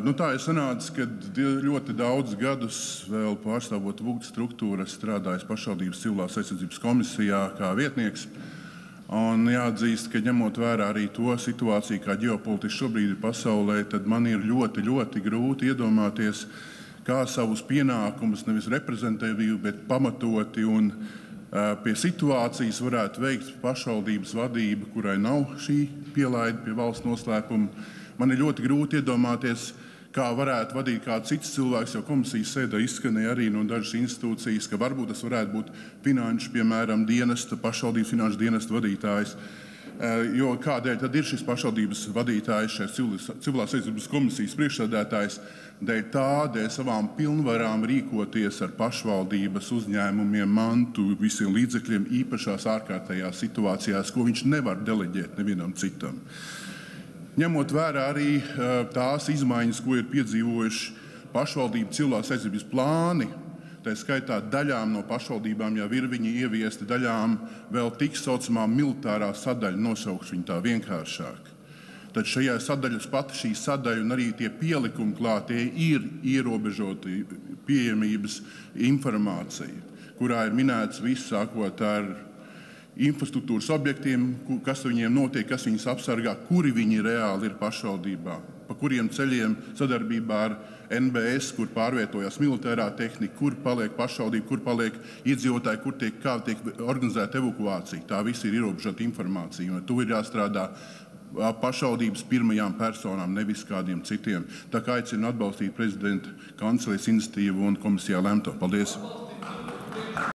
Tā ir sanācis, ka ļoti daudz gadus vēl pārstāvot VUGT struktūru, strādājis pašvaldības civilās aizsardzības komisijā kā vietnieks. Un jāatzīst, ka ņemot vērā arī to situāciju, kā ģeopolitiski šobrīd ir pasaulē, tad man ir ļoti, ļoti grūti iedomāties, kā savus pienākumus nevis reprezentatīvi, bet pamatoti un pie situācijas varētu veikt pašvaldības vadība, kurai nav šī pielaide pie valsts noslēpuma. Man ir ļoti grūti iedomāties, kā varētu vadīt kāds cits cilvēks, jo komisijas sēdē izskanēja arī no dažas institūcijas, ka varbūt tas varētu būt finanšu, piemēram, pašvaldības finanšu dienesta vadītājs. Jo kādēļ tad ir šis pašvaldības vadītājs, šeit civilās aizsardzības komisijas priekšsēdētājs? Dēļ savām pilnvarām rīkoties ar pašvaldības uzņēmumiem, mantu, visiem līdzekļiem īpašās ārkārtējās situācijās, ko viņš nevar deleģēt nevienam citam. Ņemot vērā arī tās izmaiņas, ko ir piedzīvojuši pašvaldību civilās aizsardzības plāni, tā skaitā daļām no pašvaldībām jau ir viņi ieviesti, daļām vēl tik saucamā militārā sadaļa, nosaukšu viņu tā vienkāršāk. Tad šajā sadaļas pati šī sadaļa un arī tie pielikumi klātie ir ierobežoti pieejamības informācija, kurā ir minēts viss, sākot ar infrastruktūras objektiem, kas viņiem notiek, kas viņus apsargā, kuri viņi reāli ir pašvaldībā, pa kuriem ceļiem sadarbībā ar NBS, kur pārvietojas militārā tehnika, kur paliek pašvaldība, kur paliek iedzīvotāji, kā tiek organizēta evakuācija. Tā viss ir ierobežota informācija, un to ir jāstrādā pašvaldības pirmajām personām, nevis kādiem citiem. Tā kā aicinu atbalstīt prezidenta kancelēs iniciatīvu un komisijā lemto. Paldies!